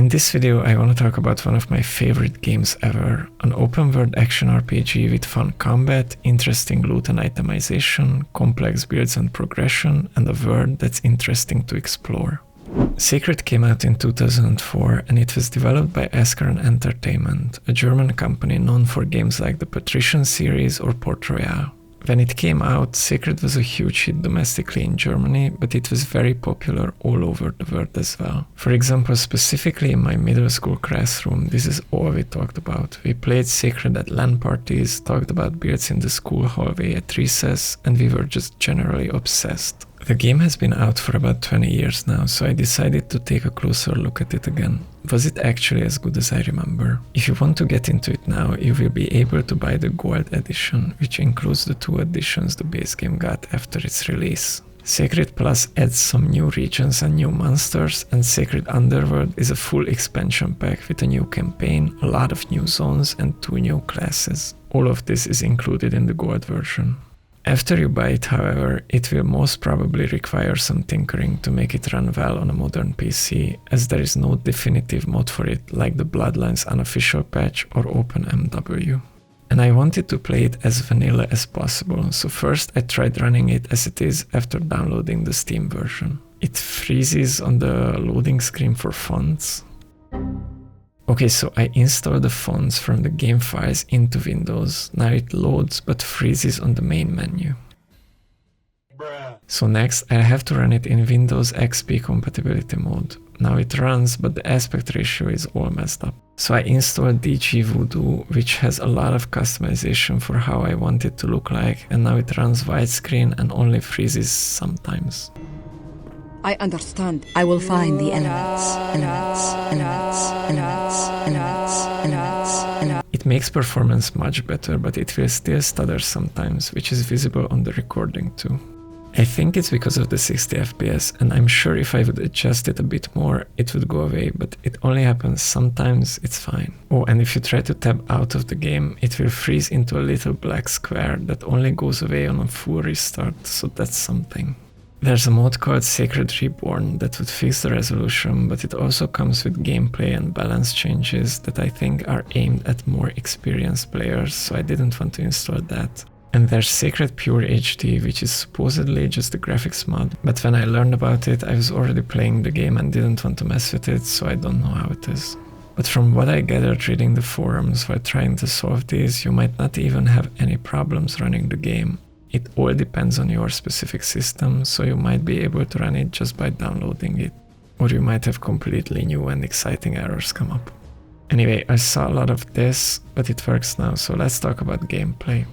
In this video, I want to talk about one of my favorite games ever, an open-world action RPG with fun combat, interesting loot and itemization, complex builds and progression, and a world that's interesting to explore. Sacred came out in 2004 and it was developed by Ascaron Entertainment, a German company known for games like the Patrician series or Port Royal. When it came out, Sacred was a huge hit domestically in Germany, but it was very popular all over the world as well. For example, specifically in my middle school classroom, this is all we talked about. We played Sacred at LAN parties, talked about builds in the school hallway at recess, and we were just generally obsessed. The game has been out for about 20 years now, so I decided to take a closer look at it again. Was it actually as good as I remember? If you want to get into it now, you will be able to buy the Gold Edition, which includes the 2 editions the base game got after its release. Sacred Plus adds some new regions and new monsters, and Sacred Underworld is a full expansion pack with a new campaign, a lot of new zones, and 2 new classes. All of this is included in the Gold version. After you buy it, however, it will most probably require some tinkering to make it run well on a modern PC, as there is no definitive mod for it like the Bloodlines unofficial patch or OpenMW. And I wanted to play it as vanilla as possible, so first I tried running it as it is after downloading the Steam version. It freezes on the loading screen for fonts. Okay, so I installed the fonts from the game files into Windows. Now it loads but freezes on the main menu. So next I have to run it in Windows XP compatibility mode. Now it runs, but the aspect ratio is all messed up. So I installed DG Voodoo, which has a lot of customization for how I want it to look like, and now it runs widescreen and only freezes sometimes. I understand. I will find the elements. It makes performance much better, but it will still stutter sometimes, which is visible on the recording too. I think it's because of the 60 FPS, and I'm sure if I would adjust it a bit more, it would go away, but it only happens sometimes. It's fine. Oh, and if you try to tab out of the game, it will freeze into a little black square that only goes away on a full restart, so that's something. There's a mod called Sacred Reborn that would fix the resolution, but it also comes with gameplay and balance changes that I think are aimed at more experienced players, so I didn't want to install that. And there's Sacred Pure HD, which is supposedly just a graphics mod, but when I learned about it, I was already playing the game and didn't want to mess with it, so I don't know how it is. But from what I gathered reading the forums while trying to solve these, you might not even have any problems running the game. It all depends on your specific system, so you might be able to run it just by downloading it. Or you might have completely new and exciting errors come up. Anyway, I saw a lot of this, but it works now, so let's talk about gameplay.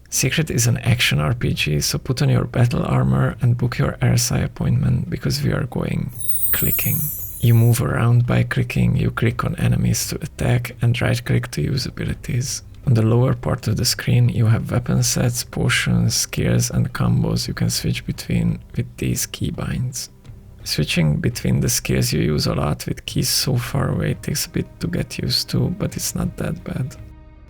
Sacred is an action RPG, so put on your battle armor and book your RSI appointment because we are going clicking. You move around by clicking, you click on enemies to attack and right click to use abilities. On the lower part of the screen you have weapon sets, potions, skills and combos you can switch between with these keybinds. Switching between the skills you use a lot with keys so far away takes a bit to get used to, but it's not that bad.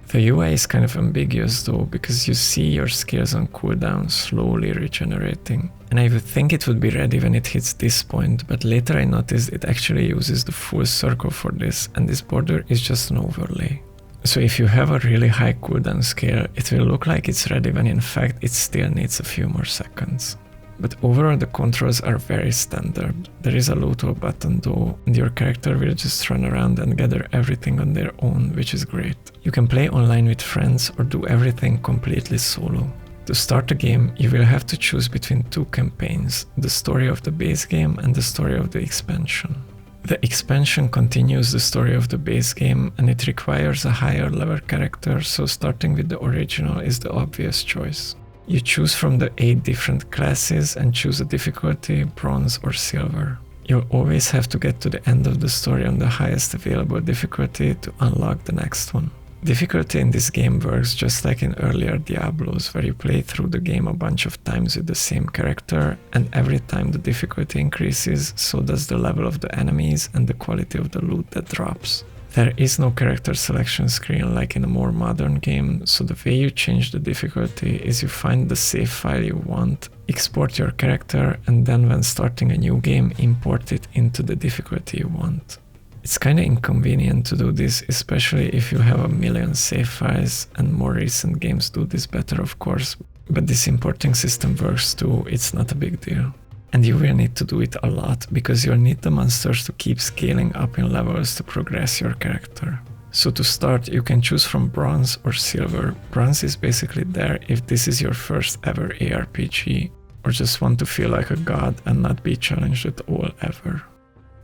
The UI is kind of ambiguous though, because you see your skills on cooldown slowly regenerating. And I would think it would be ready when it hits this point, but later I noticed it actually uses the full circle for this, and this border is just an overlay. So if you have a really high cooldown skill, it will look like it's ready when in fact it still needs a few more seconds. But overall the controls are very standard. There is a loot button though, and your character will just run around and gather everything on their own, which is great. You can play online with friends or do everything completely solo. To start the game, you will have to choose between 2 campaigns, the story of the base game and the story of the expansion. The expansion continues the story of the base game and it requires a higher level character, so starting with the original is the obvious choice. You choose from the 8 different classes and choose a difficulty, bronze or silver. You'll always have to get to the end of the story on the highest available difficulty to unlock the next one. Difficulty in this game works just like in earlier Diablos, where you play through the game a bunch of times with the same character, and every time the difficulty increases, so does the level of the enemies and the quality of the loot that drops. There is no character selection screen like in a more modern game, so the way you change the difficulty is you find the save file you want, export your character, and then when starting a new game, import it into the difficulty you want. It's kinda inconvenient to do this, especially if you have a million save files, and more recent games do this better of course, but this importing system works too, it's not a big deal. And you will need to do it a lot, because you'll need the monsters to keep scaling up in levels to progress your character. So to start, you can choose from bronze or silver. Bronze is basically there if this is your first ever ARPG, or just want to feel like a god and not be challenged at all ever.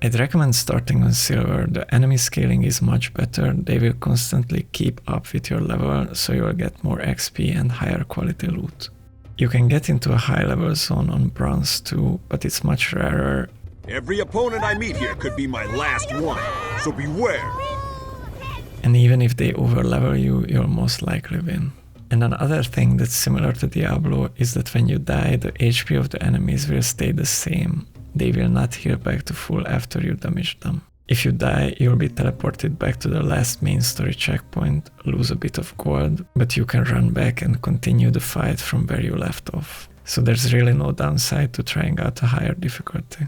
I'd recommend starting on silver. The enemy scaling is much better, they will constantly keep up with your level, so you'll get more XP and higher quality loot. You can get into a high level zone on bronze too, but it's much rarer. Every opponent I meet here could be my last one, so beware! And even if they overlevel you, you'll most likely win. And another thing that's similar to Diablo is that when you die, the HP of the enemies will stay the same. They will not heal back to full after you damage them. If you die, you'll be teleported back to the last main story checkpoint, lose a bit of gold, but you can run back and continue the fight from where you left off. So there's really no downside to trying out a higher difficulty.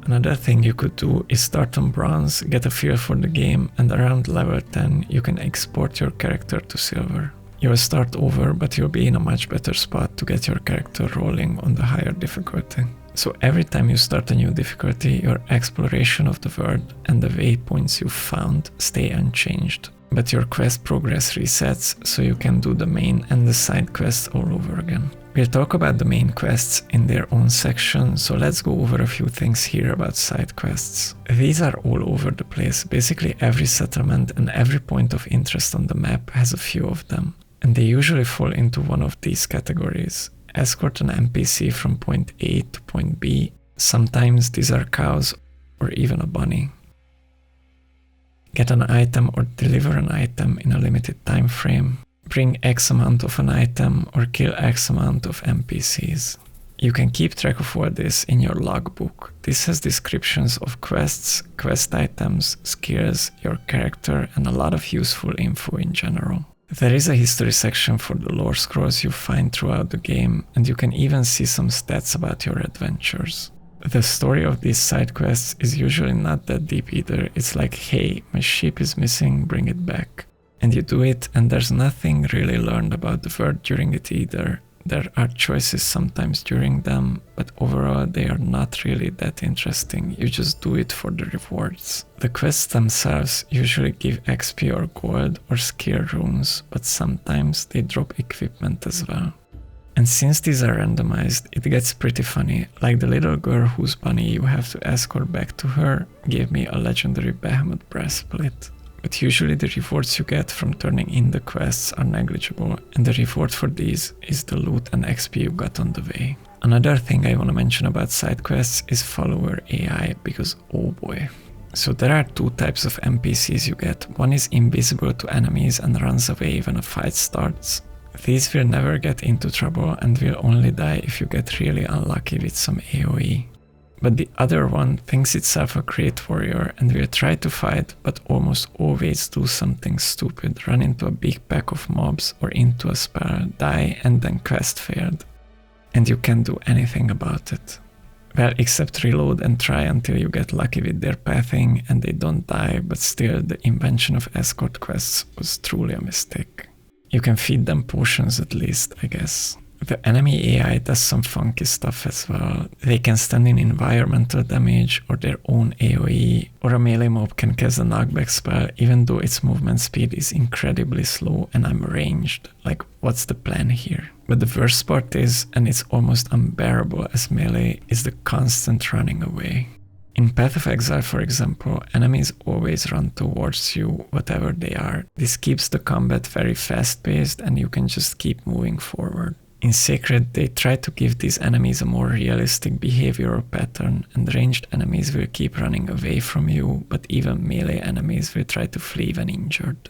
Another thing you could do is start on bronze, get a feel for the game, and around level 10 you can export your character to silver. You'll start over, but you'll be in a much better spot to get your character rolling on the higher difficulty. So every time you start a new difficulty, your exploration of the world and the waypoints you found stay unchanged. But your quest progress resets, so you can do the main and the side quests all over again. We'll talk about the main quests in their own section, so let's go over a few things here about side quests. These are all over the place. Basically every settlement and every point of interest on the map has a few of them. And they usually fall into one of these categories. Escort an NPC from point A to point B. Sometimes these are cows or even a bunny. Get an item or deliver an item in a limited time frame. Bring X amount of an item or kill X amount of NPCs. You can keep track of all this in your logbook. This has descriptions of quests, quest items, skills, your character, and a lot of useful info in general. There is a history section for the lore scrolls you find throughout the game, and you can even see some stats about your adventures. The story of these side quests is usually not that deep either. It's like, hey, my ship is missing, bring it back. And you do it, and there's nothing really learned about the world during it either. There are choices sometimes during them, but overall they are not really that interesting. You just do it for the rewards. The quests themselves usually give XP or gold or skill runes, but sometimes they drop equipment as well. And since these are randomized, it gets pretty funny. Like the little girl whose bunny you have to escort back to her gave me a legendary Behemoth breastplate. But usually the rewards you get from turning in the quests are negligible, and the reward for these is the loot and XP you got on the way. Another thing I want to mention about side quests is follower AI, because oh boy. So there are two types of NPCs you get. One is invisible to enemies and runs away when a fight starts. These will never get into trouble and will only die if you get really unlucky with some AoE. But the other one thinks itself a great warrior and will try to fight, but almost always do something stupid, run into a big pack of mobs or into a spell, die, and then quest failed. And you can't do anything about it. Well, except reload and try until you get lucky with their pathing and they don't die, but still the invention of escort quests was truly a mistake. You can feed them potions at least, I guess. The enemy AI does some funky stuff as well. They can stand in environmental damage or their own AoE, or a melee mob can cast a knockback spell even though its movement speed is incredibly slow and I'm ranged. Like, what's the plan here? But the worst part is, and it's almost unbearable as melee, is the constant running away. In Path of Exile, for example, enemies always run towards you, whatever they are. This keeps the combat very fast-paced and you can just keep moving forward. In Sacred, they try to give these enemies a more realistic behavioral pattern, and ranged enemies will keep running away from you, but even melee enemies will try to flee when injured.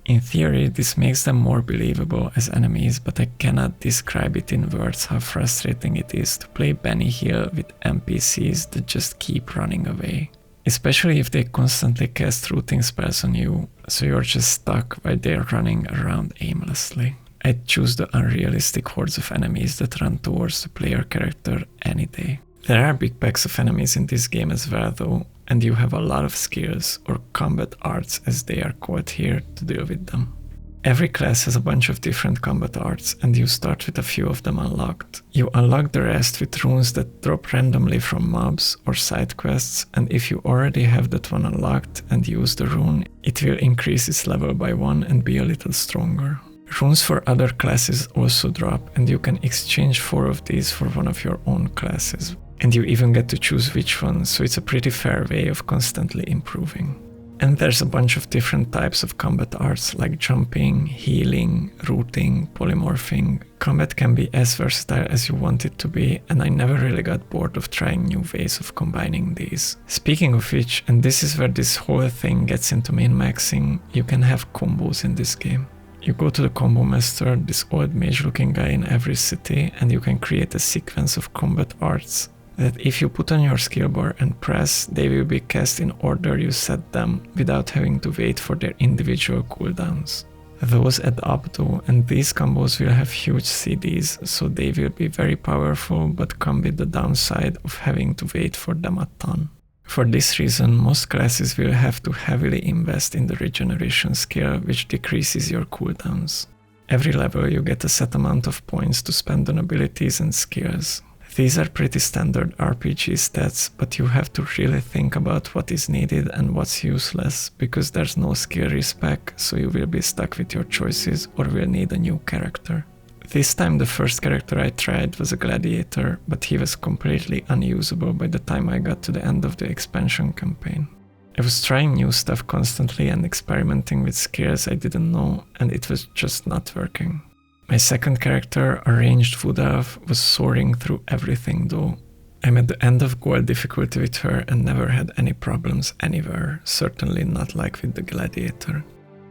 In theory, this makes them more believable as enemies, but I cannot describe it in words how frustrating it is to play Benny Hill with NPCs that just keep running away. Especially if they constantly cast routing spells on you, so you're just stuck while they're running around aimlessly. I'd choose the unrealistic hordes of enemies that run towards the player character any day. There are big packs of enemies in this game as well though, and you have a lot of skills, or combat arts as they are called here, to deal with them. Every class has a bunch of different combat arts, and you start with a few of them unlocked. You unlock the rest with runes that drop randomly from mobs or side quests, and if you already have that one unlocked and use the rune, it will increase its level by 1 and be a little stronger. Runes for other classes also drop, and you can exchange 4 of these for one of your own classes. And you even get to choose which one, so it's a pretty fair way of constantly improving. And there's a bunch of different types of combat arts like jumping, healing, rooting, polymorphing. Combat can be as versatile as you want it to be, and I never really got bored of trying new ways of combining these. Speaking of which, and this is where this whole thing gets into min-maxing, you can have combos in this game. You go to the combo master, this old mage looking guy in every city, and you can create a sequence of combat arts that if you put on your skill bar and press, they will be cast in order you set them without having to wait for their individual cooldowns. Those add up though, and these combos will have huge CDs, so they will be very powerful but come with the downside of having to wait for them a ton. For this reason, most classes will have to heavily invest in the regeneration skill, which decreases your cooldowns. Every level you get a set amount of points to spend on abilities and skills. These are pretty standard RPG stats, but you have to really think about what is needed and what's useless, because there's no skill respec, so you will be stuck with your choices or will need a new character. This time the first character I tried was a gladiator, but he was completely unusable by the time I got to the end of the expansion campaign. I was trying new stuff constantly and experimenting with skills I didn't know, and it was just not working. My second character, a ranged wood elf, was soaring through everything though. I'm at the end of gold difficulty with her and never had any problems anywhere, certainly not like with the gladiator.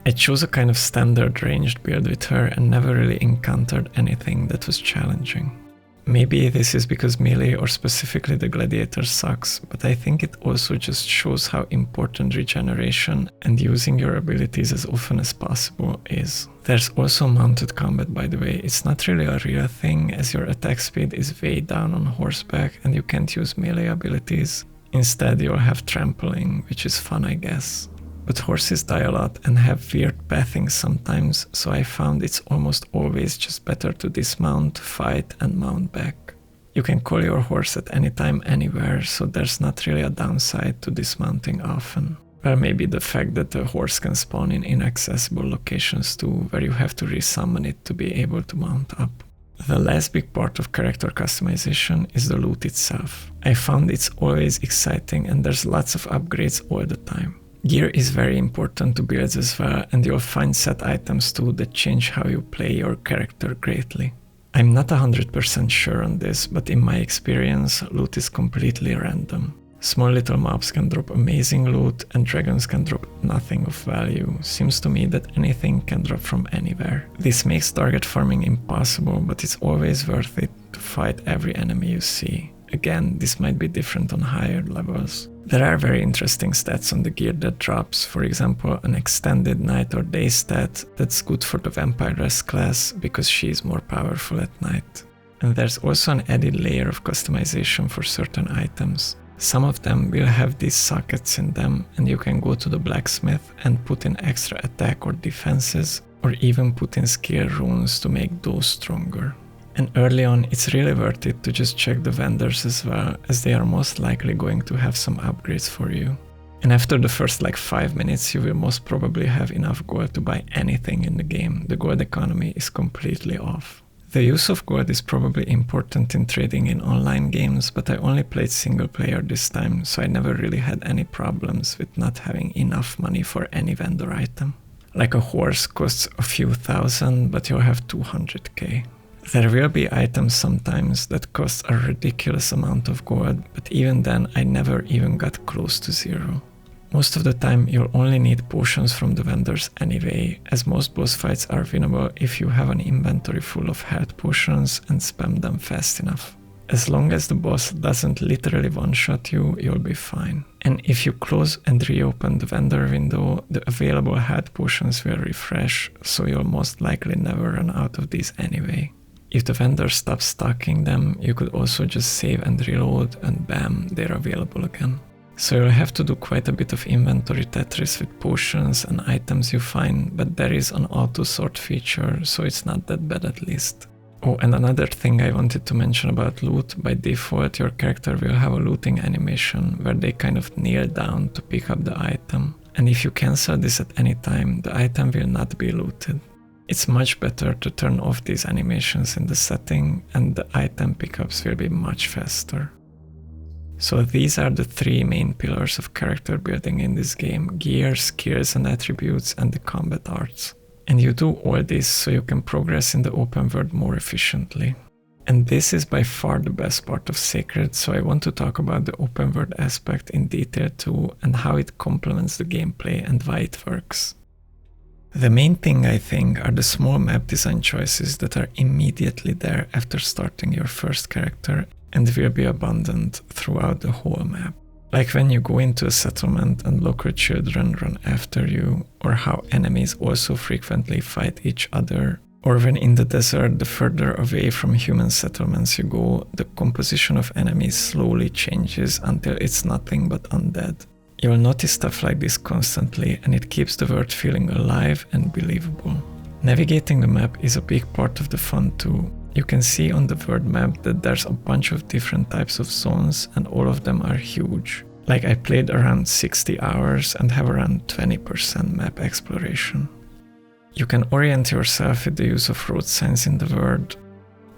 I chose a kind of standard ranged build with her and never really encountered anything that was challenging. Maybe this is because melee or specifically the gladiator sucks, but I think it also just shows how important regeneration and using your abilities as often as possible is. There's also mounted combat, by the way. It's not really a real thing, as your attack speed is way down on horseback and you can't use melee abilities. Instead you'll have trampling, which is fun I guess. But horses die a lot and have weird pathing sometimes, so I found it's almost always just better to dismount, fight and mount back. You can call your horse at any time anywhere, so there's not really a downside to dismounting often. Well, maybe the fact that the horse can spawn in inaccessible locations too, where you have to resummon it to be able to mount up. The last big part of character customization is the loot itself. I found it's always exciting and there's lots of upgrades all the time. Gear is very important to builds as well, and you'll find set items too that change how you play your character greatly. I'm not 100% sure on this, but in my experience, loot is completely random. Small little mobs can drop amazing loot, and dragons can drop nothing of value. Seems to me that anything can drop from anywhere. This makes target farming impossible, but it's always worth it to fight every enemy you see. Again, this might be different on higher levels. There are very interesting stats on the gear that drops, for example an extended night or day stat that's good for the vampiress class because she is more powerful at night. And there's also an added layer of customization for certain items. Some of them will have these sockets in them and you can go to the blacksmith and put in extra attack or defenses, or even put in skill runes to make those stronger. And early on, it's really worth it to just check the vendors as well, as they are most likely going to have some upgrades for you. And after the first 5 minutes, you will most probably have enough gold to buy anything in the game. The gold economy is completely off. The use of gold is probably important in trading in online games, but I only played single player this time, so I never really had any problems with not having enough money for any vendor item. Like a horse costs a few thousand, but you'll have 200k. There will be items sometimes that cost a ridiculous amount of gold, but even then I never even got close to zero. Most of the time you'll only need potions from the vendors anyway, as most boss fights are winnable if you have an inventory full of health potions and spam them fast enough. As long as the boss doesn't literally one-shot you, you'll be fine. And if you close and reopen the vendor window, the available health potions will refresh, so you'll most likely never run out of these anyway. If the vendor stops stocking them, you could also just save and reload, and bam, they're available again. So you'll have to do quite a bit of inventory Tetris with potions and items you find, but there is an auto-sort feature, so it's not that bad at least. Oh, and another thing I wanted to mention about loot, by default your character will have a looting animation where they kind of kneel down to pick up the item. And if you cancel this at any time, the item will not be looted. It's much better to turn off these animations in the setting, and the item pickups will be much faster. So these are the three main pillars of character building in this game: gear, skills and attributes, and the combat arts. And you do all this so you can progress in the open world more efficiently. And this is by far the best part of Sacred, so I want to talk about the open world aspect in detail too, and how it complements the gameplay and why it works. The main thing, I think, are the small map design choices that are immediately there after starting your first character and will be abundant throughout the whole map. Like when you go into a settlement and local children run after you, or how enemies also frequently fight each other, or when in the desert, the further away from human settlements you go, the composition of enemies slowly changes until it's nothing but undead. You'll notice stuff like this constantly, and it keeps the world feeling alive and believable. Navigating the map is a big part of the fun too. You can see on the world map that there's a bunch of different types of zones, and all of them are huge. Like I played around 60 hours and have around 20% map exploration. You can orient yourself with the use of road signs in the world,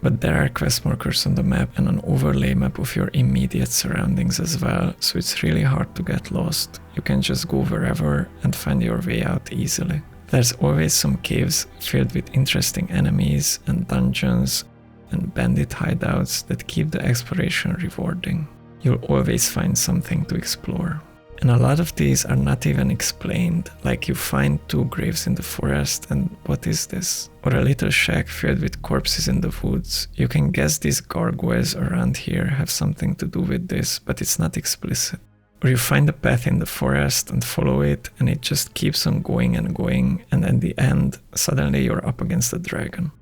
but there are quest markers on the map and an overlay map of your immediate surroundings as well, so it's really hard to get lost. You can just go wherever and find your way out easily. There's always some caves filled with interesting enemies and dungeons and bandit hideouts that keep the exploration rewarding. You'll always find something to explore. And a lot of these are not even explained, like you find 2 graves in the forest and what is this? Or a little shack filled with corpses in the woods. You can guess these gargoyles around here have something to do with this, but it's not explicit. Or you find a path in the forest and follow it, and it just keeps on going, and at the end, suddenly you're up against a dragon.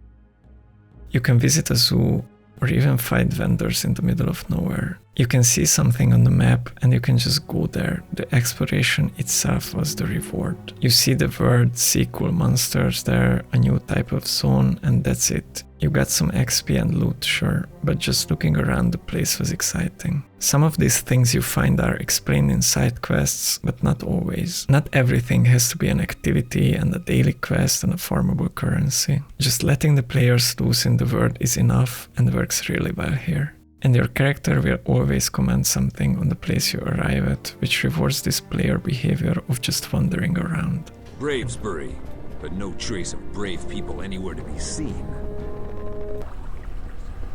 You can visit a zoo, or even find vendors in the middle of nowhere. You can see something on the map and you can just go there. The exploration itself was the reward. You see the world, see cool monsters there, a new type of zone, and that's it. You got some XP and loot, sure, but just looking around the place was exciting. Some of these things you find are explained in side quests, but not always. Not everything has to be an activity and a daily quest and a farmable currency. Just letting the players loose in the world is enough and works really well here. And your character will always comment something on the place you arrive at, which rewards this player behavior of just wandering around. Bravesbury, but no trace of brave people anywhere to be seen.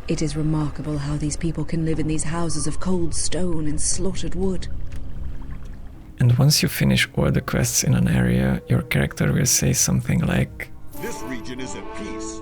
It is remarkable how these people can live in these houses of cold stone and slaughtered wood. And once you finish all the quests in an area, your character will say something like, "This region is at peace."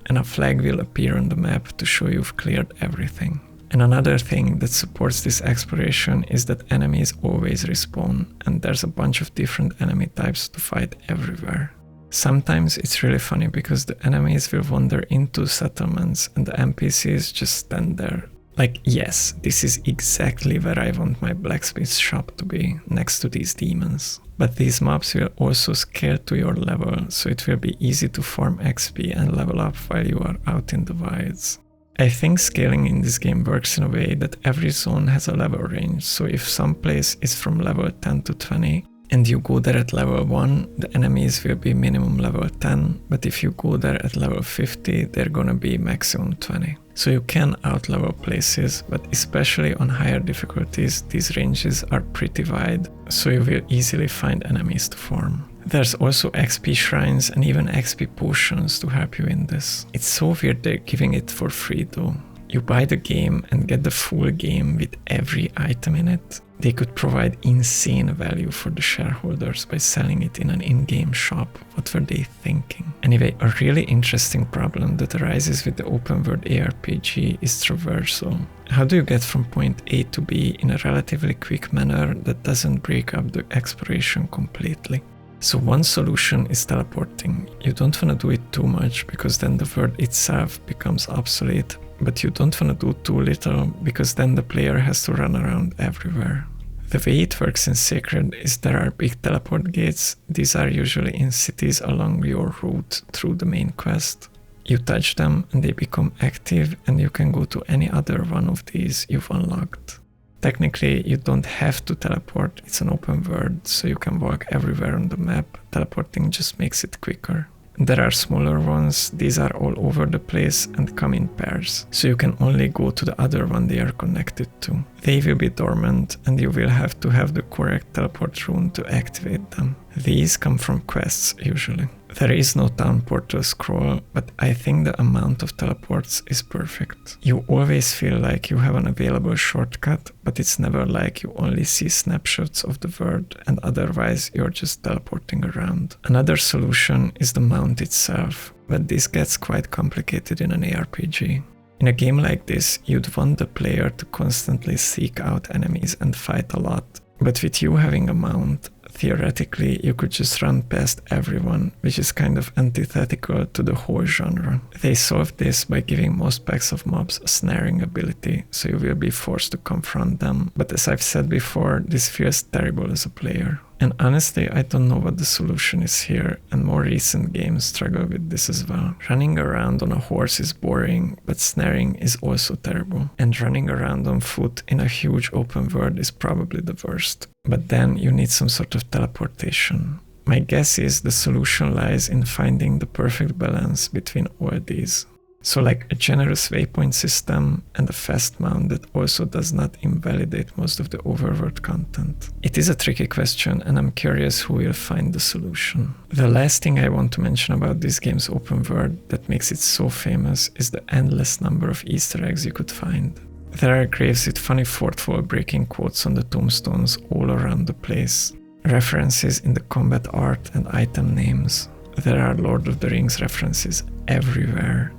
And a flag will appear on the map to show you've cleared everything. And another thing that supports this exploration is that enemies always respawn, and there's a bunch of different enemy types to fight everywhere. Sometimes it's really funny because the enemies will wander into settlements and the NPCs just stand there. Like, yes, this is exactly where I want my blacksmith shop to be, next to these demons. But these mobs will also scale to your level, so it will be easy to farm XP and level up while you are out in the wilds. I think scaling in this game works in a way that every zone has a level range, so if some place is from level 10 to 20, and you go there at level 1, the enemies will be minimum level 10, but if you go there at level 50, they're gonna be maximum 20. So you can outlevel places, but especially on higher difficulties, these ranges are pretty wide, so you will easily find enemies to farm. There's also XP shrines and even XP potions to help you in this. It's so weird they're giving it for free though. You buy the game and get the full game with every item in it, They could provide insane value for the shareholders by selling it in an in-game shop. What were they thinking? Anyway, a really interesting problem that arises with the open world ARPG is traversal. How do you get from point A to B in a relatively quick manner that doesn't break up the exploration completely? So one solution is teleporting. You don't want to do it too much because then the world itself becomes obsolete, but you don't want to do too little because then the player has to run around everywhere. The way it works in Sacred is there are big teleport gates. These are usually in cities along your route through the main quest. You touch them and they become active, and you can go to any other one of these you've unlocked. Technically, you don't have to teleport, it's an open world, so you can walk everywhere on the map. Teleporting just makes it quicker. There are smaller ones, these are all over the place and come in pairs, so you can only go to the other one they are connected to. They will be dormant and you will have to have the correct teleport rune to activate them. These come from quests usually. There is no town portal scroll, but I think the amount of teleports is perfect. You always feel like you have an available shortcut, but it's never like you only see snapshots of the world and otherwise you're just teleporting around. Another solution is the mount itself, but this gets quite complicated in an ARPG. In a game like this, you'd want the player to constantly seek out enemies and fight a lot, but with you having a mount, theoretically, you could just run past everyone, which is kind of antithetical to the whole genre. They solved this by giving most packs of mobs a snaring ability, so you will be forced to confront them, but as I've said before, this feels terrible as a player. And honestly, I don't know what the solution is here, and more recent games struggle with this as well. Running around on a horse is boring, but snaring is also terrible. And running around on foot in a huge open world is probably the worst. But then you need some sort of teleportation. My guess is the solution lies in finding the perfect balance between all these. So like a generous waypoint system and a fast mount that also does not invalidate most of the overworld content. It is a tricky question and I'm curious who will find the solution. The last thing I want to mention about this game's open world that makes it so famous is the endless number of Easter eggs you could find. There are graves with funny fourth wall breaking quotes on the tombstones all around the place, references in the combat art and item names. There are Lord of the Rings references everywhere.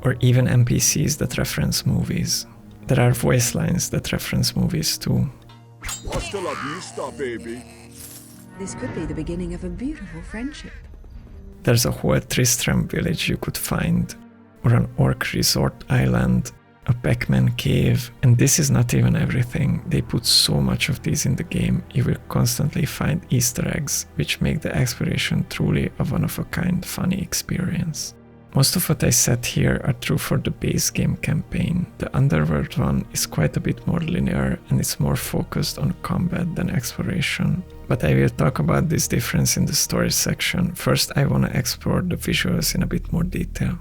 Or even NPCs that reference movies. There are voice lines that reference movies too. Hasta la vista, baby. This could be the beginning of a beautiful friendship. There's a whole Tristram village you could find, or an orc resort island, a Pac-Man cave, and this is not even everything. They put so much of these in the game, you will constantly find Easter eggs, which make the exploration truly a one-of-a-kind funny experience. Most of what I said here are true for the base game campaign. The Underworld one is quite a bit more linear and it's more focused on combat than exploration. But I will talk about this difference in the story section. First, I want to explore the visuals in a bit more detail.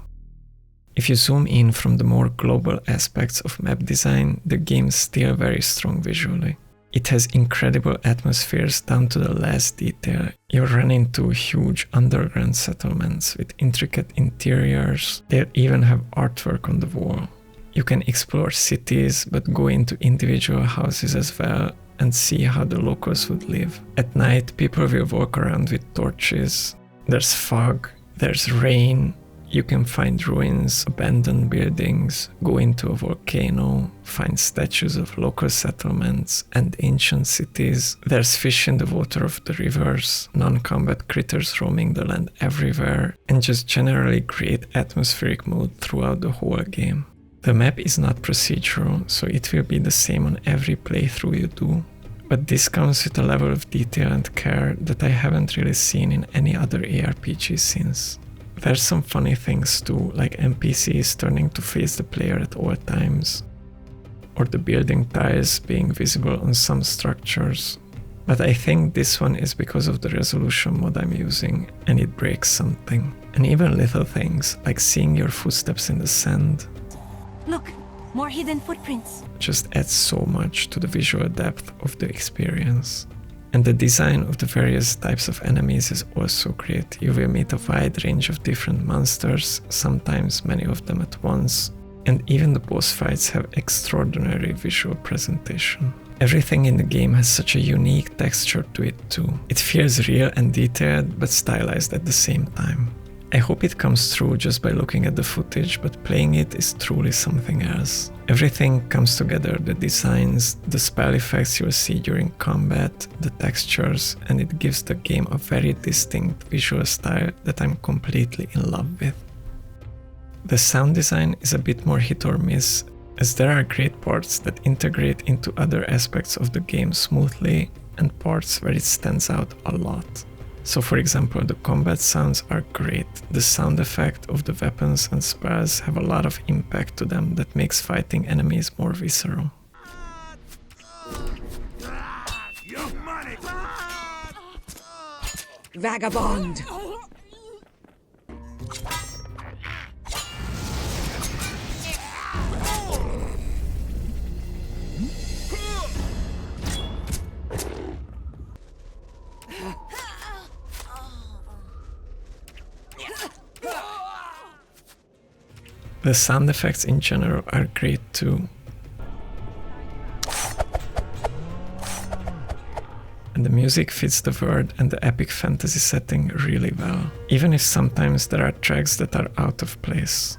If you zoom in from the more global aspects of map design, the game is still very strong visually. It has incredible atmospheres down to the last detail. You run into huge underground settlements with intricate interiors. They even have artwork on the wall. You can explore cities, but go into individual houses as well and see how the locals would live. At night, people will walk around with torches. There's fog, there's rain. You can find ruins, abandoned buildings, go into a volcano, find statues of local settlements and ancient cities. There's fish in the water of the rivers, non-combat critters roaming the land everywhere, and just generally great atmospheric mood throughout the whole game. The map is not procedural, so it will be the same on every playthrough you do. But this comes with a level of detail and care that I haven't really seen in any other ARPG since. There's some funny things too, like NPCs turning to face the player at all times, or the building tiles being visible on some structures. But I think this one is because of the resolution mod I'm using, and it breaks something. And even little things, like seeing your footsteps in the sand. Look, more hidden footprints. Just adds so much to the visual depth of the experience. And the design of the various types of enemies is also great. You will meet a wide range of different monsters, sometimes many of them at once, and even the boss fights have extraordinary visual presentation. Everything in the game has such a unique texture to it too. It feels real and detailed, but stylized at the same time. I hope it comes through just by looking at the footage, but playing it is truly something else. Everything comes together, the designs, the spell effects you'll see during combat, the textures, and it gives the game a very distinct visual style that I'm completely in love with. The sound design is a bit more hit or miss, as there are great parts that integrate into other aspects of the game smoothly, and parts where it stands out a lot. So for example, the combat sounds are great. The sound effect of the weapons and spells have a lot of impact to them that makes fighting enemies more visceral. Vagabond! The sound effects in general are great too. And the music fits the world and the epic fantasy setting really well, even if sometimes there are tracks that are out of place.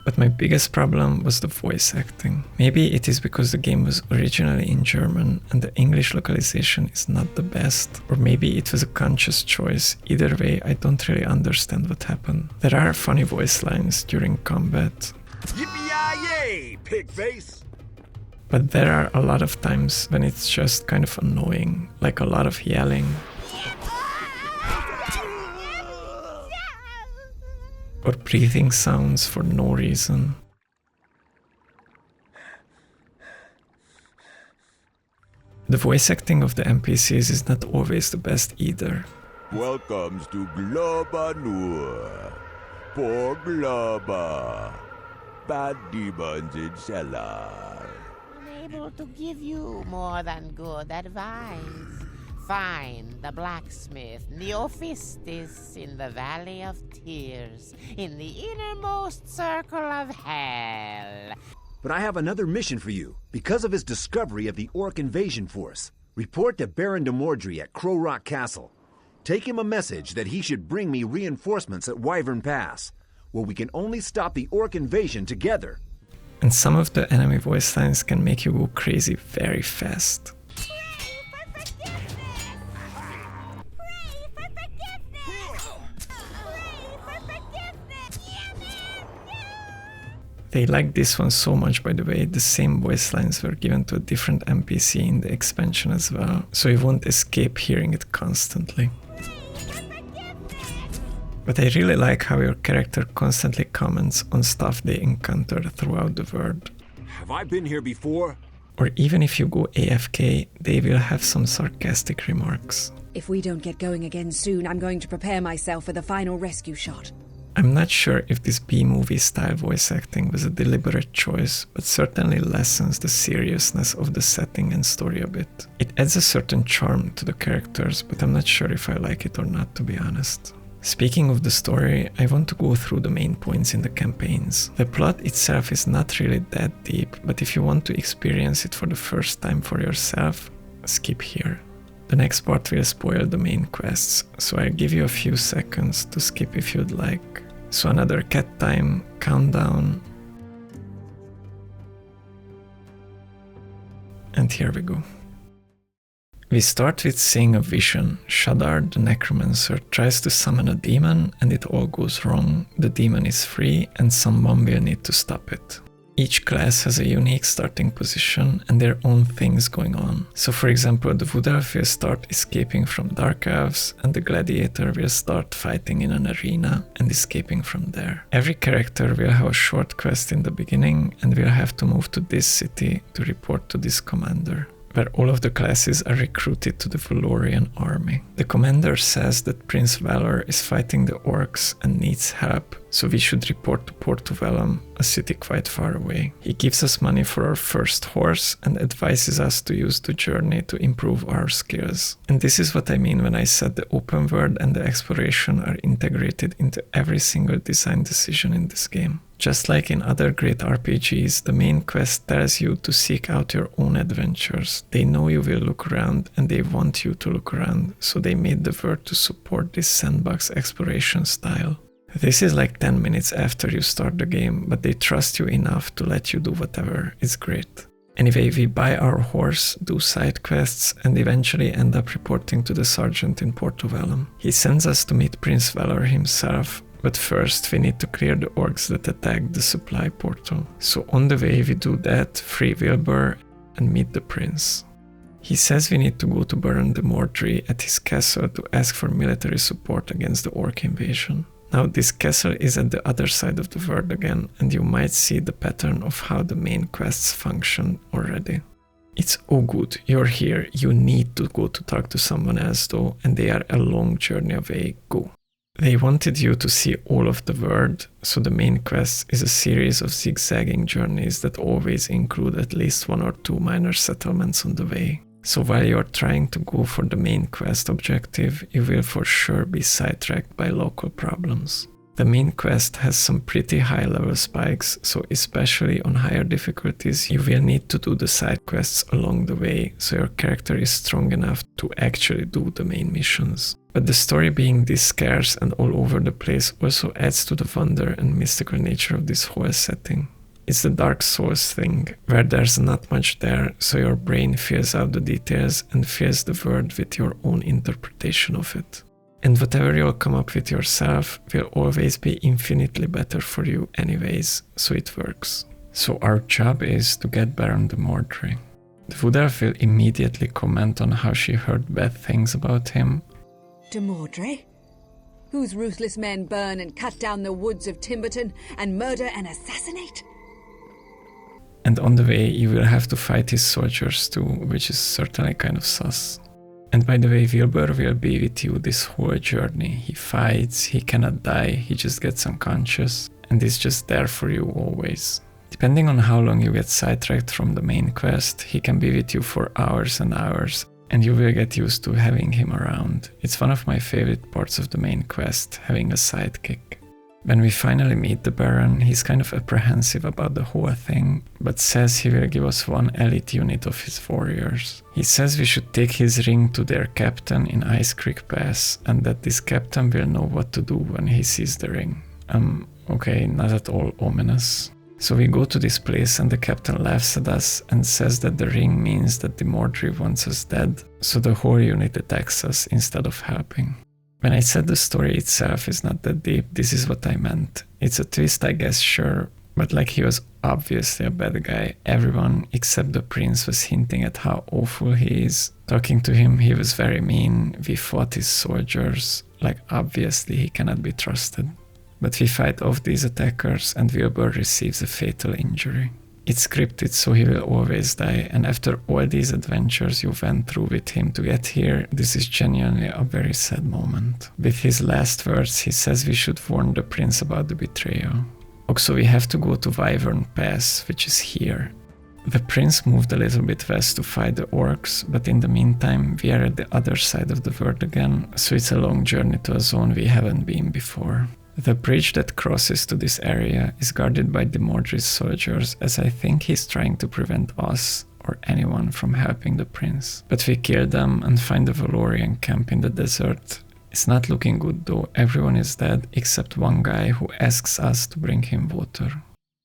But my biggest problem was the voice acting. Maybe it is because the game was originally in German and the English localization is not the best, or maybe it was a conscious choice. Either way, I don't really understand what happened. There are funny voice lines during combat. Yippee-yi-yay, pigface! But there are a lot of times when it's just kind of annoying, like a lot of yelling. Or breathing sounds for no reason. The voice acting of the NPCs is not always the best either. Welcomes to Globanur. Poor Globa. Bad demons in cellar. Unable to give you more than good advice. Find the blacksmith Neophistis in the Valley of Tears, in the innermost circle of hell. But I have another mission for you. Because of his discovery of the Orc invasion force, report to Baron de Mordry at Crow Rock Castle. Take him a message that he should bring me reinforcements at Wyvern Pass, where we can only stop the Orc invasion together. And some of the enemy voice lines can make you go crazy very fast. They liked this one so much, by the way. The same voice lines were given to a different NPC in the expansion as well, so you won't escape hearing it constantly. But I really like how your character constantly comments on stuff they encounter throughout the world. Have I been here before? Or even if you go AFK, they will have some sarcastic remarks. If we don't get going again soon, I'm going to prepare myself for the final rescue shot. I'm not sure if this B-movie style voice acting was a deliberate choice, but certainly lessens the seriousness of the setting and story a bit. It adds a certain charm to the characters, but I'm not sure if I like it or not, to be honest. Speaking of the story, I want to go through the main points in the campaigns. The plot itself is not really that deep, but if you want to experience it for the first time for yourself, skip here. The next part will spoil the main quests, so I'll give you a few seconds to skip if you'd like. So another cat time countdown. And here we go. We start with seeing a vision. Shadar, the necromancer, tries to summon a demon and it all goes wrong. The demon is free and someone will need to stop it. Each class has a unique starting position and their own things going on. So for example, the Wood Elf will start escaping from Dark Elves and the Gladiator will start fighting in an arena and escaping from there. Every character will have a short quest in the beginning and will have to move to this city to report to this commander. where all of the classes are recruited to the Valorian army. The commander says that Prince Valor is fighting the orcs and needs help, so we should report to Porto-Vellum, a city quite far away. He gives us money for our first horse and advises us to use the journey to improve our skills. And this is what I mean when I said the open world and the exploration are integrated into every single design decision in this game. Just like in other great RPGs, the main quest tells you to seek out your own adventures. They know you will look around and they want you to look around, so they made the world to support this sandbox exploration style. This is like 10 minutes after you start the game, but they trust you enough to let you do whatever. It's great. Anyway, we buy our horse, do side quests, and eventually end up reporting to the sergeant in Porto-Vellum. He sends us to meet Prince Valor himself, but first we need to clear the orcs that attacked the supply portal. So on the way we do that, free Wilbur, and meet the prince. He says we need to go to Baron de Mordry at his castle to ask for military support against the orc invasion. Now this castle is at the other side of the world again, and you might see the pattern of how the main quests function already. It's oh good, you're here, you need to go to talk to someone else though, and they are a long journey away, go. They wanted you to see all of the world, so the main quest is a series of zigzagging journeys that always include at least 1 or 2 minor settlements on the way. So while you're trying to go for the main quest objective, you will for sure be sidetracked by local problems. The main quest has some pretty high level spikes, so especially on higher difficulties you will need to do the side quests along the way, so your character is strong enough to actually do the main missions. But the story being this scarce and all over the place also adds to the wonder and mystical nature of this whole setting. It's the Dark Souls thing, where there's not much there, so your brain fills out the details and fills the world with your own interpretation of it. And whatever you'll come up with yourself will always be infinitely better for you anyways, so it works. So our job is to get Baron de Mordry. The Wood Elf will immediately comment on how she heard bad things about him. De Mordry? Whose ruthless men burn and cut down the woods of Timberton and murder and assassinate? And on the way you will have to fight his soldiers too, which is certainly kind of sus. And by the way, Wilbur will be with you this whole journey. He fights, he cannot die, he just gets unconscious, and is just there for you always. Depending on how long you get sidetracked from the main quest, he can be with you for hours and hours, and you will get used to having him around. It's one of my favorite parts of the main quest, having a sidekick. When we finally meet the Baron, he's kind of apprehensive about the whole thing, but says he will give us 1 elite unit of his warriors. He says we should take his ring to their captain in Ice Creek Pass, and that this captain will know what to do when he sees the ring. Okay, not at all ominous. So we go to this place and the captain laughs at us and says that the ring means that de Mordry wants us dead, so the whole unit attacks us instead of helping. When I said the story itself is not that deep, this is what I meant. It's a twist, I guess, sure, but like he was obviously a bad guy. Everyone except the prince was hinting at how awful he is. Talking to him, he was very mean. We fought his soldiers. Like, obviously he cannot be trusted. But we fight off these attackers and Wilbur receives a fatal injury. It's scripted, so he will always die, and after all these adventures you went through with him to get here, this is genuinely a very sad moment. With his last words, he says we should warn the prince about the betrayal. Also, we have to go to Wyvern Pass, which is here. The prince moved a little bit west to fight the orcs, but in the meantime we are at the other side of the world again, so it's a long journey to a zone we haven't been before. The bridge that crosses to this area is guarded by de Mordry's soldiers, as I think he's trying to prevent us or anyone from helping the prince. But we kill them and find the Valorian camp in the desert. It's not looking good though, everyone is dead except one guy who asks us to bring him water.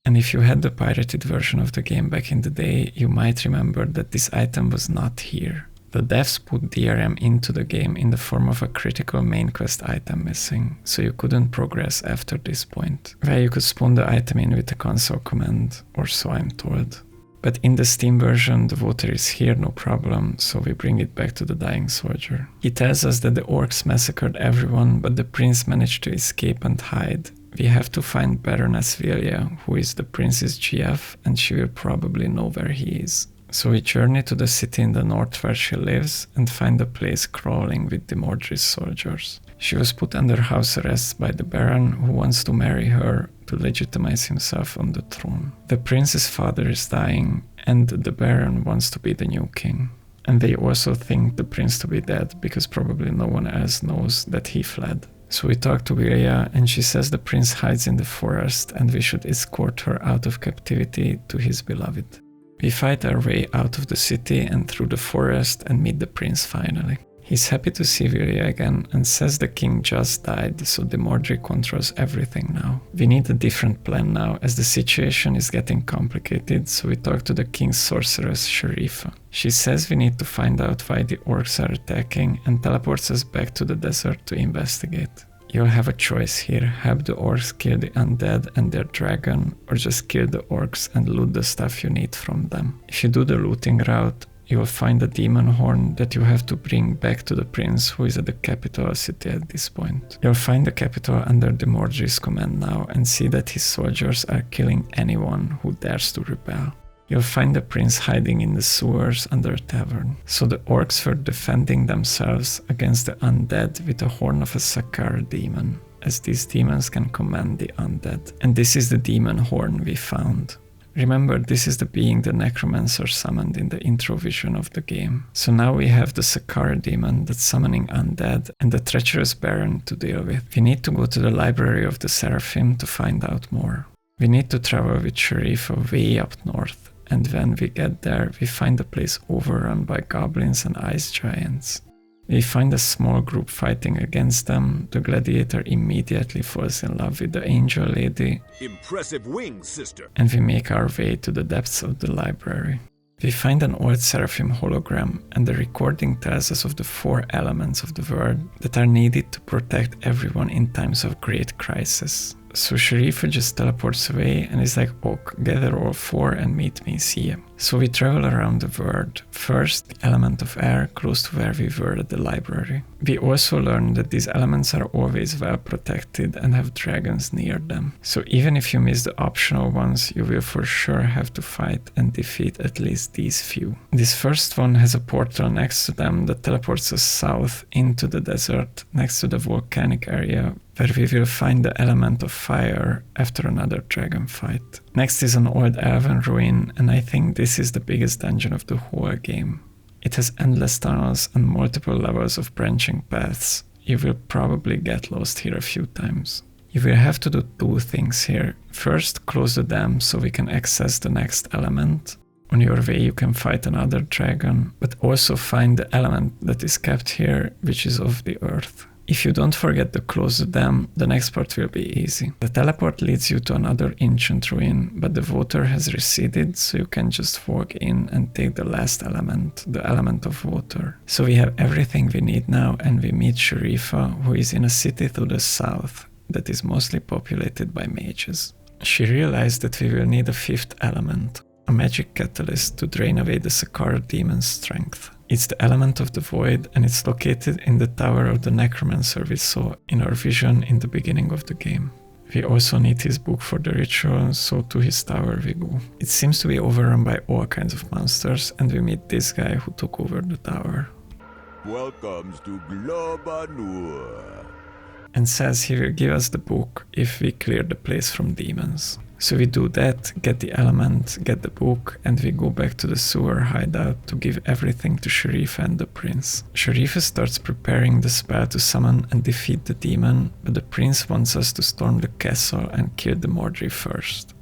And if you had the pirated version of the game back in the day, you might remember that this item was not here. The devs put DRM into the game in the form of a critical main quest item missing, so you couldn't progress after this point, where you could spawn the item in with a console command, or so I'm told. But in the Steam version, the water is here, no problem, so we bring it back to the dying soldier. He tells us that the orcs massacred everyone, but the prince managed to escape and hide. We have to find Baroness Vilja, who is the prince's GF, and she will probably know where he is. So we journey to the city in the north where she lives and find the place crawling with Demordry's soldiers. She was put under house arrest by the Baron, who wants to marry her to legitimize himself on the throne. The prince's father is dying, and the Baron wants to be the new king. And they also think the prince to be dead, because probably no one else knows that he fled. So we talk to Vilya, and she says the prince hides in the forest and we should escort her out of captivity to his beloved. We fight our way out of the city and through the forest and meet the prince finally. He's happy to see Vilya again and says the king just died, so Demordry controls everything now. We need a different plan now, as the situation is getting complicated, so we talk to the king's sorceress, Sharifa. She says we need to find out why the orcs are attacking and teleports us back to the desert to investigate. You'll have a choice here: help the orcs kill the undead and their dragon, or just kill the orcs and loot the stuff you need from them. If you do the looting route, you will find a demon horn that you have to bring back to the prince, who is at the capital city at this point. You'll find the capital under Demordry's command now and see that his soldiers are killing anyone who dares to rebel. You'll find the prince hiding in the sewers under a tavern. So the orcs were defending themselves against the undead with the horn of a Sakar demon, as these demons can command the undead. And this is the demon horn we found. Remember, this is the being the necromancer summoned in the intro vision of the game. So now we have the Sakar demon that's summoning undead and the treacherous Baron to deal with. We need to go to the library of the Seraphim to find out more. We need to travel with Sharifa way up north, and when we get there, we find the place overrun by goblins and ice giants. We find a small group fighting against them. The gladiator immediately falls in love with the angel lady. Impressive wings, sister. And we make our way to the depths of the library. We find an old Seraphim hologram, and the recording tells us of the 4 elements of the world that are needed to protect everyone in times of great crisis. So Sharifa just teleports away and is like, "Oh, gather all 4 and meet me, see ya." So we travel around the world. First, the element of air, close to where we were at the library. We also learn that these elements are always well protected and have dragons near them. So even if you miss the optional ones, you will for sure have to fight and defeat at least these few. This first one has a portal next to them that teleports us south into the desert, next to the volcanic area, where we will find the element of fire after another dragon fight. Next is an old elven ruin, and I think this is the biggest dungeon of the whole game. It has endless tunnels and multiple levels of branching paths. You will probably get lost here a few times. You will have to do 2 things here. First, close the dam so we can access the next element. On your way you can fight another dragon, but also find the element that is kept here, which is of the earth. If you don't forget to close the dam, the next part will be easy. The teleport leads you to another ancient ruin, but the water has receded, so you can just walk in and take the last element, the element of water. So we have everything we need now, and we meet Sharifa, who is in a city to the south that is mostly populated by mages. She realized that we will need a 5th element, a magic catalyst to drain away the Sakar demon's strength. It's the element of the void, and it's located in the tower of the necromancer we saw in our vision in the beginning of the game. We also need his book for the ritual, so to his tower we go. It seems to be overrun by all kinds of monsters, and we meet this guy who took over the tower. Welcomes to Globanur. And says he will give us the book if we clear the place from demons. So we do that, get the element, get the book, and we go back to the sewer hideout to give everything to Sharifa and the prince. Sharifa starts preparing the spell to summon and defeat the demon, but the prince wants us to storm the castle and kill Demordry first.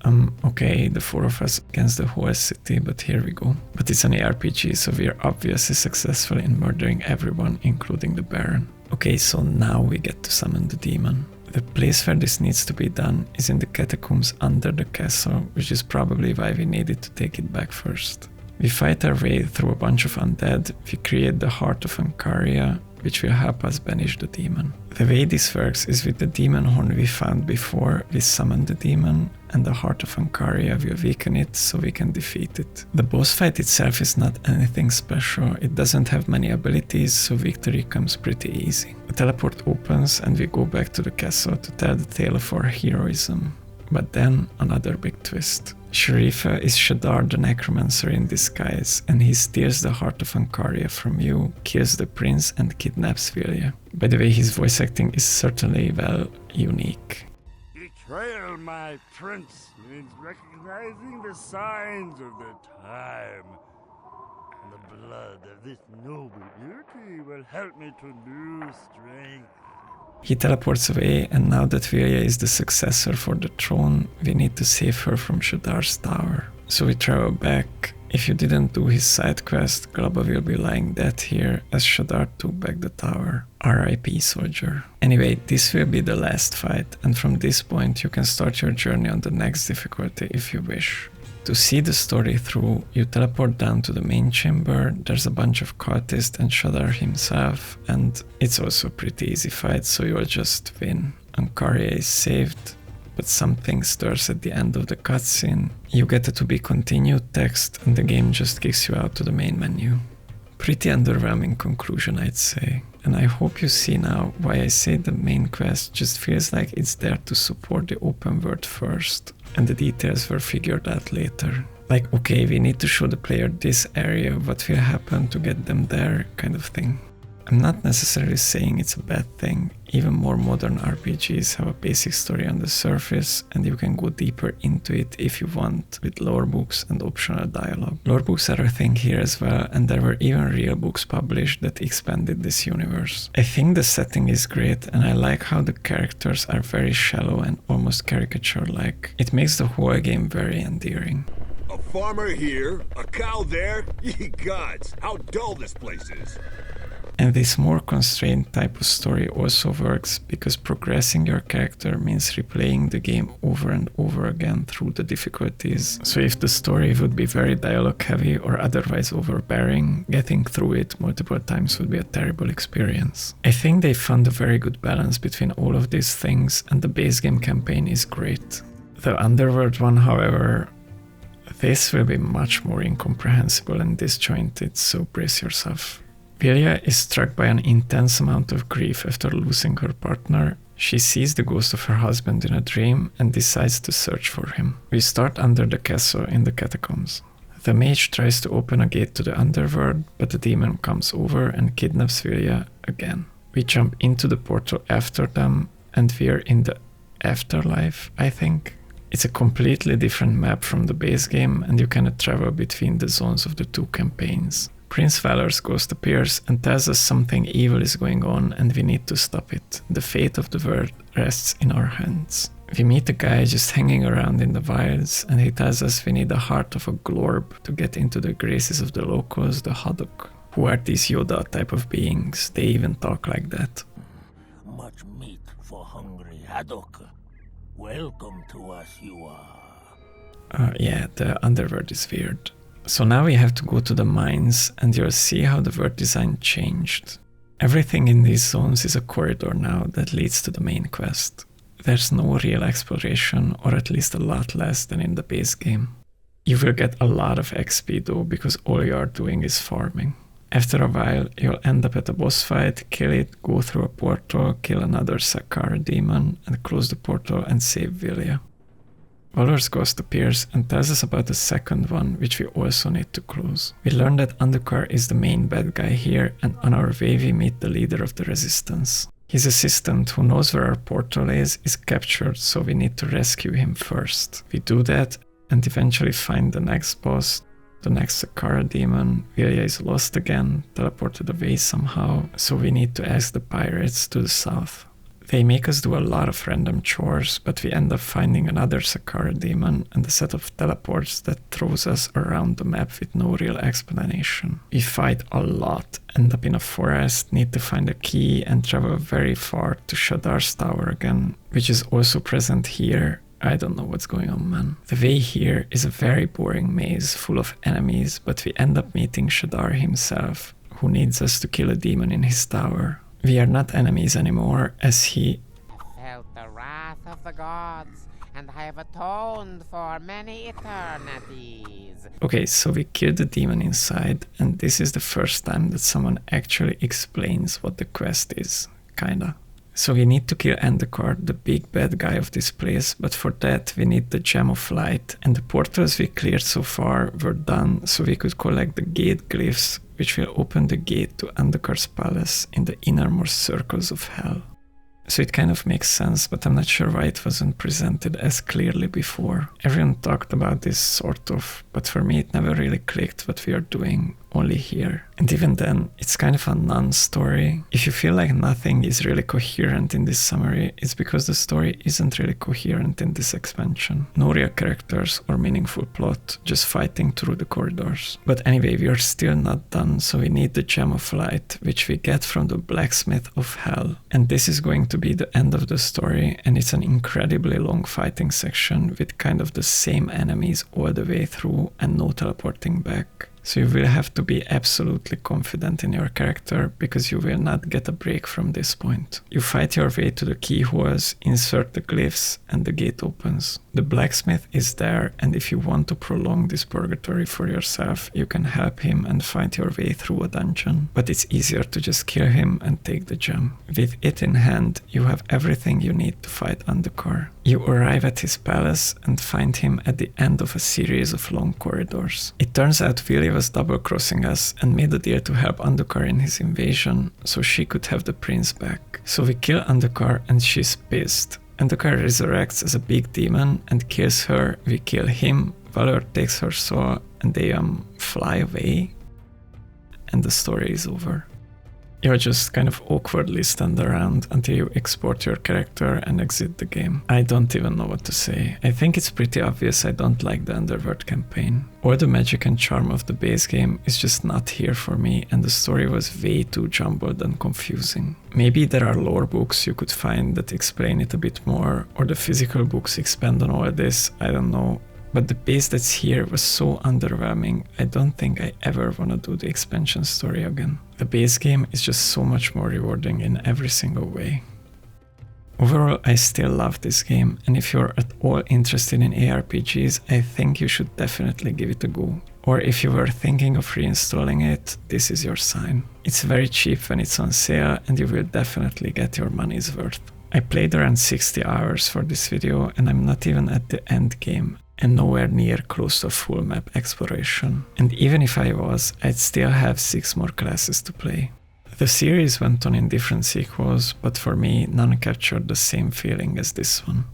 Okay, the 4 of us against the whole city, but here we go. But it's an ARPG, so we are obviously successful in murdering everyone, including the Baron. Okay, so now we get to summon the demon. The place where this needs to be done is in the catacombs under the castle, which is probably why we needed to take it back first. We fight our way through a bunch of undead, we create the Heart of Ankaria, which will help us banish the demon. The way this works is with the demon horn we found before, we summon the demon, and the Heart of Ankaria will weaken it so we can defeat it. The boss fight itself is not anything special, it doesn't have many abilities, so victory comes pretty easy. The teleport opens and we go back to the castle to tell the tale of our heroism. But then another big twist. Sharifa is Shadar the Necromancer in disguise, and he steals the heart of Ankaria from you, kills the prince and kidnaps Vilya. By the way, his voice acting is certainly, well, unique. Betrayal, my prince, means recognizing the signs of the time. The blood of this noble beauty will help me to new strength. He teleports away, and now that Vilya is the successor for the throne, we need to save her from Shadar's tower. So we travel back. If you didn't do his side quest, Glaba will be lying dead here as Shadar took back the tower. RIP soldier. Anyway, this will be the last fight, and from this point you can start your journey on the next difficulty if you wish. To see the story through, you teleport down to the main chamber, there's a bunch of cultists and Shadar himself, and it's also a pretty easy fight, so you'll just win. Ankaria is saved, but something stirs at the end of the cutscene. You get a to be continued text, and the game just kicks you out to the main menu. Pretty underwhelming conclusion, I'd say. And I hope you see now why I say the main quest just feels like it's there to support the open world first, and the details were figured out later. Like, okay, we need to show the player this area, what will happen to get them there, kind of thing. I'm not necessarily saying it's a bad thing. Even more modern RPGs have a basic story on the surface, and you can go deeper into it if you want, with lore books and optional dialogue. Lore books are a thing here as well, and there were even real books published that expanded this universe. I think the setting is great, and I like how the characters are very shallow and almost caricature-like. It makes the whole game very endearing. A farmer here, a cow there? Ye gods, how dull this place is. And this more constrained type of story also works because progressing your character means replaying the game over and over again through the difficulties. So if the story would be very dialogue heavy or otherwise overbearing, getting through it multiple times would be a terrible experience. I think they found a very good balance between all of these things, and the base game campaign is great. The Underworld one, however, this will be much more incomprehensible and disjointed, so brace yourself. Vilya is struck by an intense amount of grief after losing her partner. She sees the ghost of her husband in a dream and decides to search for him. We start under the castle in the catacombs. The mage tries to open a gate to the underworld, but the demon comes over and kidnaps Vilya again. We jump into the portal after them, and we're in the afterlife, I think. It's a completely different map from the base game, and you cannot travel between the zones of the two campaigns. Prince Valor's ghost appears and tells us something evil is going on and we need to stop it. The fate of the world rests in our hands. We meet a guy just hanging around in the wilds, and he tells us we need the heart of a glorb to get into the graces of the locals, the Hadok, who are these Yoda type of beings. They even talk like that. Much meat for hungry Hadok. Welcome to us, you are. Yeah, the underworld is weird. So now we have to go to the mines, and you'll see how the world design changed. Everything in these zones is a corridor now that leads to the main quest. There's no real exploration, or at least a lot less than in the base game. You will get a lot of XP though, because all you are doing is farming. After a while, you'll end up at a boss fight, kill it, go through a portal, kill another Sakara demon, and close the portal and save Vilya. Valor's ghost appears and tells us about the second one, which we also need to close. We learn that Andukar is the main bad guy here, and on our way we meet the leader of the resistance. His assistant, who knows where our portal is captured, so we need to rescue him first. We do that and eventually find the next boss, the next Sakara demon. Vilya is lost again, teleported away somehow, so we need to ask the pirates to the south. They make us do a lot of random chores, but we end up finding another Sakara demon and a set of teleports that throws us around the map with no real explanation. We fight a lot, end up in a forest, need to find a key and travel very far to Shadar's tower again, which is also present here. I don't know what's going on, man. The way here is a very boring maze full of enemies, but we end up meeting Shadar himself, who needs us to kill a demon in his tower. We are not enemies anymore, as he Felt the wrath of the gods, and I have atoned for many eternities. Okay, so we killed the demon inside, and this is the first time that someone actually explains what the quest is, kinda. So we need to kill Endicott, the big bad guy of this place, but for that we need the Gem of Light. And the portals we cleared so far were done so we could collect the gate glyphs, which will open the gate to Endicott's palace in the innermost circles of hell. So it kind of makes sense, but I'm not sure why it wasn't presented as clearly before. Everyone talked about this sort of, but for me it never really clicked what we are doing, only here. And even then, it's kind of a non-story. If you feel like nothing is really coherent in this summary, it's because the story isn't really coherent in this expansion. No real characters or meaningful plot, just fighting through the corridors. But anyway, we are still not done, so we need the Gem of Light, which we get from the Blacksmith of Hell. And this is going to be the end of the story, and it's an incredibly long fighting section with kind of the same enemies all the way through and no teleporting back. So you will have to be absolutely confident in your character because you will not get a break from this point. You fight your way to the keyholes, insert the glyphs, and the gate opens. The blacksmith is there, and if you want to prolong this purgatory for yourself, you can help him and find your way through a dungeon. But it's easier to just kill him and take the gem. With it in hand, you have everything you need to fight Endicott. You arrive at his palace and find him at the end of a series of long corridors. It turns out Villy was double-crossing us and made a deal to help Endicott in his invasion so she could have the prince back. So we kill Endicott and she's pissed. Endicott resurrects as a big demon and kills her, we kill him, Valor takes her soul and they fly away. And the story is over. You'll just kind of awkwardly stand around until you export your character and exit the game. I don't even know what to say. I think it's pretty obvious I don't like the Underworld campaign. All the magic and charm of the base game is just not here for me, and the story was way too jumbled and confusing. Maybe there are lore books you could find that explain it a bit more, or the physical books expand on all this, I don't know. But the base that's here was so underwhelming, I don't think I ever want to do the expansion story again. The base game is just so much more rewarding in every single way. Overall, I still love this game, and if you're at all interested in ARPGs, I think you should definitely give it a go. Or if you were thinking of reinstalling it, this is your sign. It's very cheap when it's on sale, and you will definitely get your money's worth. I played around 60 hours for this video, and I'm not even at the end game, and nowhere near close to full map exploration. And even if I was, I'd still have 6 more classes to play. The series went on in different sequels, but for me, none captured the same feeling as this one.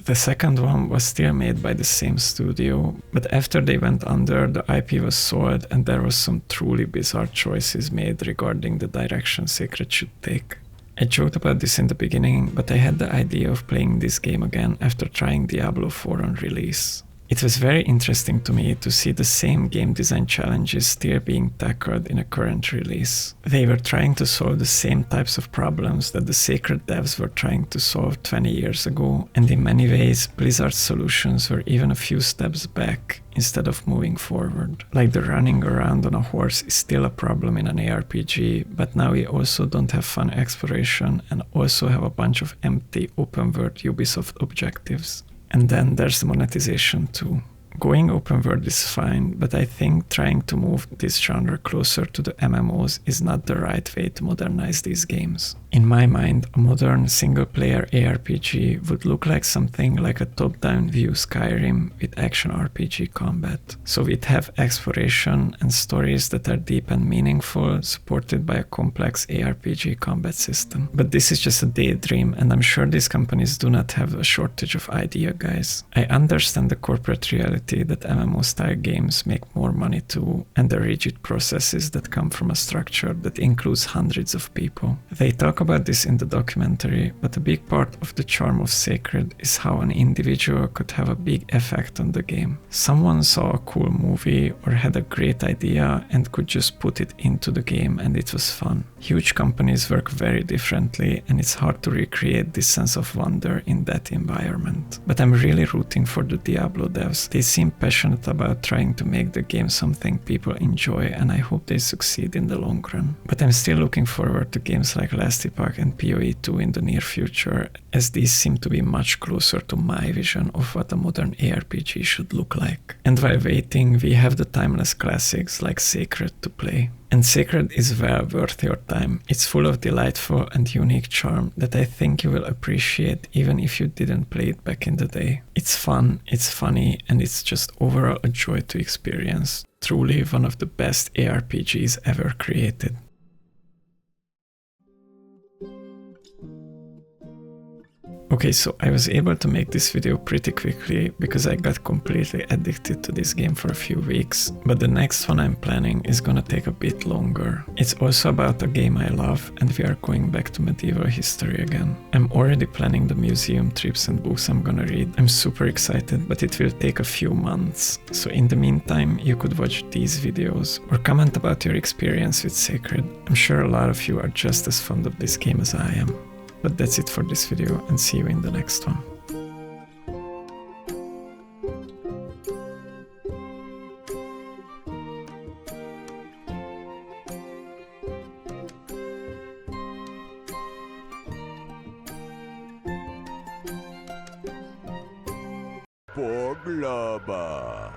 The second one was still made by the same studio, but after they went under, the IP was sold and there was some truly bizarre choices made regarding the direction Sacred should take. I joked about this in the beginning, but I had the idea of playing this game again after trying Diablo 4 on release. It was very interesting to me to see the same game design challenges still being tackled in a current release. They were trying to solve the same types of problems that the Sacred devs were trying to solve 20 years ago, and in many ways, Blizzard's solutions were even a few steps back instead of moving forward. Like the running around on a horse is still a problem in an ARPG, but now we also don't have fun exploration and also have a bunch of empty open-world Ubisoft objectives. And then there's the monetization too. Going open world is fine, but I think trying to move this genre closer to the MMOs is not the right way to modernize these games. In my mind, a modern single-player ARPG would look like something like a top-down view Skyrim with action RPG combat. So we'd have exploration and stories that are deep and meaningful, supported by a complex ARPG combat system. But this is just a daydream, and I'm sure these companies do not have a shortage of idea guys. I understand the corporate reality that MMO-style games make more money too, and the rigid processes that come from a structure that includes hundreds of people. They talk about this in the documentary, but a big part of the charm of Sacred is how an individual could have a big effect on the game. Someone saw a cool movie or had a great idea and could just put it into the game and it was fun. Huge companies work very differently and it's hard to recreate this sense of wonder in that environment. But I'm really rooting for the Diablo devs. They seem passionate about trying to make the game something people enjoy and I hope they succeed in the long run. But I'm still looking forward to games like Last Epoch and PoE 2 in the near future, as these seem to be much closer to my vision of what a modern ARPG should look like. And while waiting, we have the timeless classics like Sacred to play. And Sacred is well worth your time. It's full of delightful and unique charm that I think you will appreciate even if you didn't play it back in the day. It's fun, it's funny, and it's just overall a joy to experience. Truly one of the best ARPGs ever created. Okay, so I was able to make this video pretty quickly because I got completely addicted to this game for a few weeks, but the next one I'm planning is gonna take a bit longer. It's also about a game I love and we are going back to medieval history again. I'm already planning the museum trips and books I'm gonna read. I'm super excited, but it will take a few months. So in the meantime, you could watch these videos or comment about your experience with Sacred. I'm sure a lot of you are just as fond of this game as I am. But that's it for this video, and see you in the next one. For Glubba.